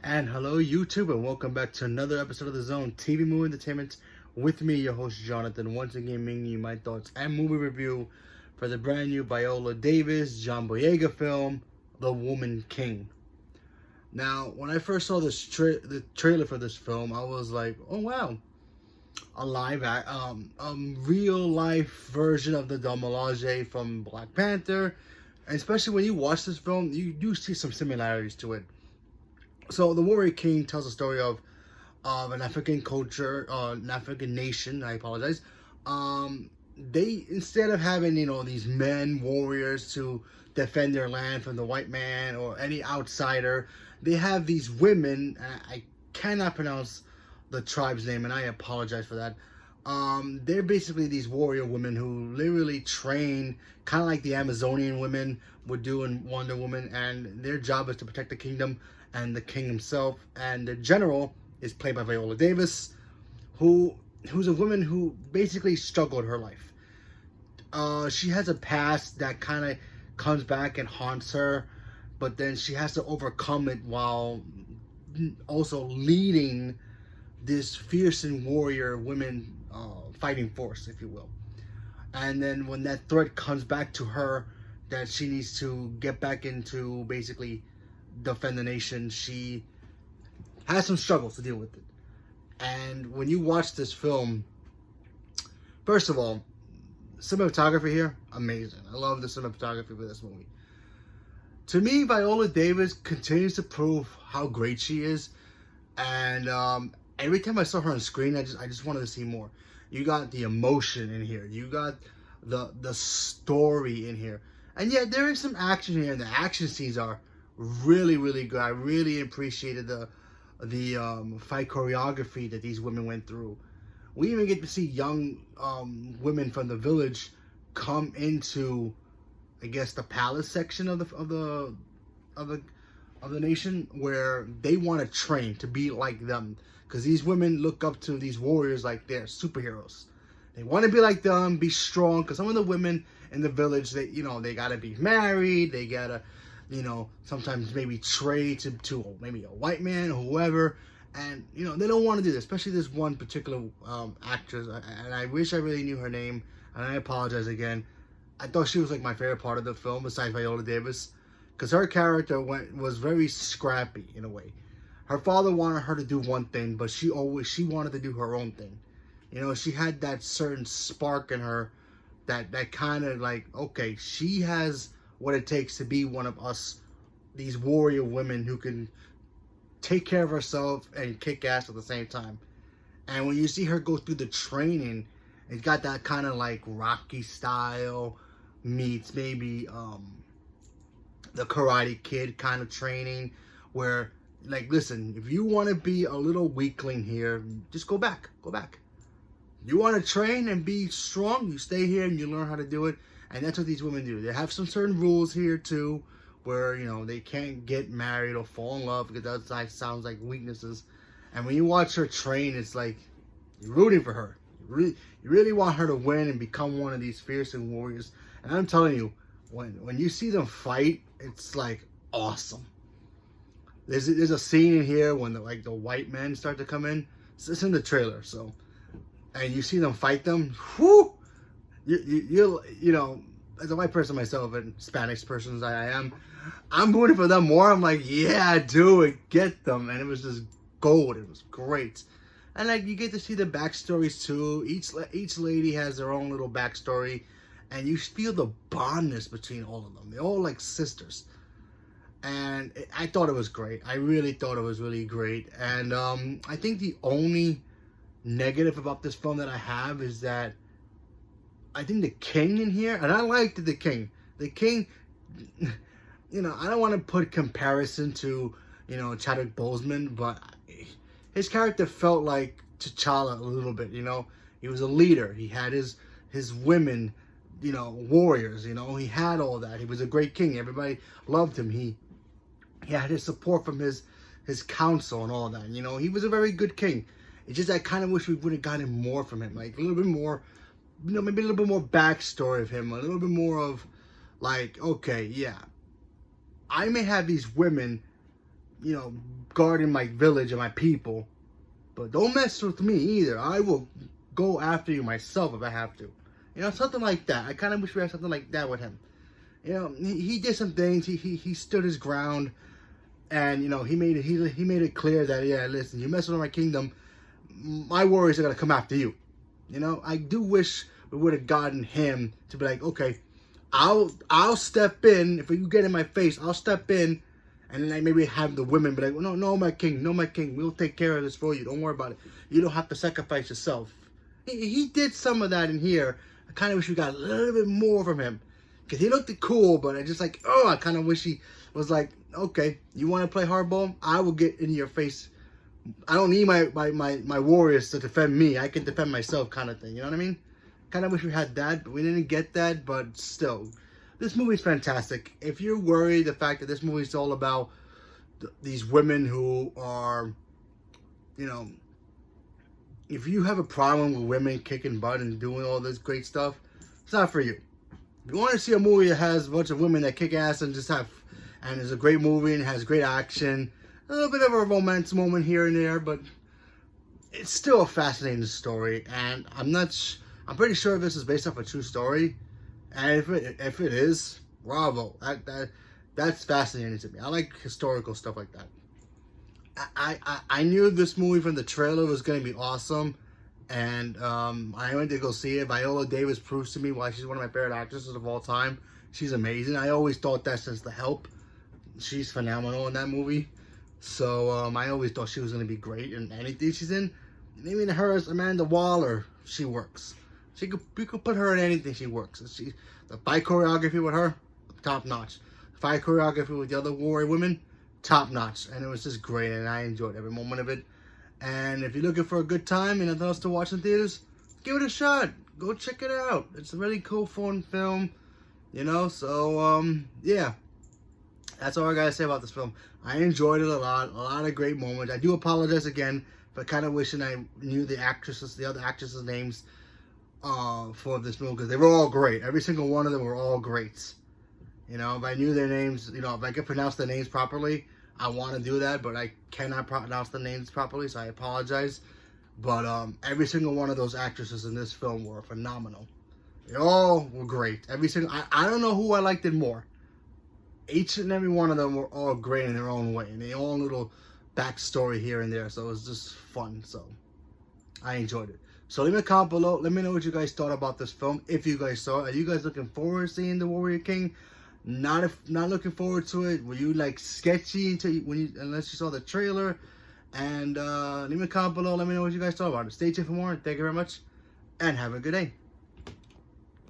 And hello, YouTube, and welcome back to another episode of The Zone TV Movie Entertainment with me, your host, Jonathan. Once again, bringing you my thoughts and movie review for the brand new Viola Davis, John Boyega film, The Woman King. Now, when I first saw the trailer for this film, I was like, oh wow, a real life version of the Domelage from Black Panther. And especially when you watch this film, you do see some similarities to it. So the Warrior King tells a story of an African culture, an African nation. I apologize. They, instead of having these men warriors to defend their land from the white man or any outsider, they have these women. I cannot pronounce the tribe's name, and I apologize for that. They're basically these warrior women who literally train, kind of like the Amazonian women would do in Wonder Woman, and their job is to protect the kingdom and the king himself. And the general is played by Viola Davis, who's a woman who basically struggled her life. She has a past that kind of comes back and haunts her, but then she has to overcome it while also leading this fierce and warrior women fighting force, if you will. And then when that threat comes back to her, that she needs to get back into basically defend the nation, she has some struggles to deal with it. And when you watch this film, first of all, cinematography here, amazing. I love the cinematography for this movie. To me, Viola Davis continues to prove how great she is, and every time I saw her on screen, I just wanted to see more. You got the emotion in here, you got the story in here, and yeah, there is some action here, and the action scenes are really good. I really appreciated the fight choreography that these women went through. We even get to see young women from the village come into, I guess, the palace section of the nation, where they want to train to be like them, because these women look up to these warriors like they're superheroes. They want to be like them, be strong, because some of the women in the village, they gotta be married, they gotta sometimes maybe trade to maybe a white man or whoever, and they don't want to do this, especially this one particular actress, and I wish I really knew her name, and I apologize again. I thought she was like my favorite part of the film besides Viola Davis, because her character was very scrappy in a way. Her father wanted her to do one thing, but she wanted to do her own thing. She had that certain spark in her that kind of like, okay, she has what it takes to be one of us, these warrior women who can take care of herself and kick ass at the same time. And when you see her go through the training, it's got that kind of like Rocky style meets maybe the Karate Kid kind of training, where, like, listen, if you want to be a little weakling here, just go back. You want to train and be strong, you stay here and you learn how to do it. And that's what these women do. They have some certain rules here too, where they can't get married or fall in love, because that sounds like weaknesses. And when you watch her train, it's like you're rooting for her. You really want her to win and become one of these fearsome warriors. And I'm telling you, when you see them fight, it's like awesome. There's a scene in here when the white men start to come in. It's in the trailer, so, and you see them fight them. Whoo! You as a white person myself and Spanish person as I am, I'm rooting for them more. I'm like, yeah, do it, get them. And it was just gold. It was great. And like, you get to see the backstories too. Each lady has their own little backstory, and you feel the bondness between all of them. They're all like sisters. And I thought it was great. I really thought it was really great. And I think the only negative about this film that I have is that I think the king in here, and I liked the king. The king, I don't want to put comparison to, Chadwick Boseman, but his character felt like T'Challa a little bit, He was a leader. He had his women, warriors, he had all that. He was a great king. Everybody loved him. He had his support from his council and all that. He was a very good king. It's just I kind of wish we would have gotten more from him, like a little bit more, maybe a little bit more backstory of him, a little bit more of like, okay, yeah, I may have these women you know, guarding my village and my people. But don't mess with me either. I will go after you myself if I have to. You know, something like that. I kind of wish we had something like that with him. You know, he did some things. He stood his ground, and you know, he made it clear that, yeah, listen, you mess with my kingdom, my warriors are gonna come after you. You know, I do wish we would have gotten him to be like, okay, I'll step in if you get in my face. I'll step in, and then I maybe have the women be like, no, my king, we'll take care of this for you. Don't worry about it. You don't have to sacrifice yourself. He did some of that in here. I kind of wish we got a little bit more from him. Because he looked cool, but I just like, I kind of wish he was like, okay, you want to play hardball? I will get in your face. I don't need my warriors to defend me. I can defend myself, kind of thing. You know what I mean? Kind of wish we had that, but we didn't get that. But still, this movie's fantastic. If you're worried the fact that this movie's all about these women who are, you know, if you have a problem with women kicking butt and doing all this great stuff, it's not for you. If you want to see a movie that has a bunch of women that kick ass and and is a great movie and has great action, a little bit of a romance moment here and there, but it's still a fascinating story. And I'm pretty sure this is based off a true story. And if it is, bravo. That's fascinating to me. I like historical stuff like that. I knew this movie from the trailer was going to be awesome. And I went to go see it. Viola Davis proves to me why she's one of my favorite actresses of all time. She's amazing. I always thought that since The Help. She's phenomenal in that movie. So I always thought she was going to be great in anything she's in. Even her as Amanda Waller, she works. You could put her in anything, she works. The fight choreography with her, top notch. The fight choreography with the other warrior women, top notch. And it was just great, and I enjoyed every moment of it. And if you're looking for a good time and nothing else to watch in theaters, give it a shot. Go check it out. It's a really cool, fun film, you know. So, yeah. That's all I gotta say about this film. I enjoyed it a lot of great moments. I do apologize again for kind of wishing I knew the other actresses' names for this movie, because they were all great. Every single one of them were all greats. You know, if I knew their names, you know, if I could pronounce their names properly, I want to do that, but I cannot pronounce the names properly, so I apologize. But every single one of those actresses in this film were phenomenal. They all were great. I don't know who I liked it more. Each and every one of them were all great in their own way, and their own little backstory here and there. So it was just fun. So I enjoyed it. So leave me a comment below. Let me know what you guys thought about this film. If you guys saw it, are you guys looking forward to seeing The Warrior King? Not looking forward to it. Were you like sketchy unless you saw the trailer? And leave me a comment below. Let me know what you guys thought about it. Stay tuned for more. Thank you very much, and have a good day.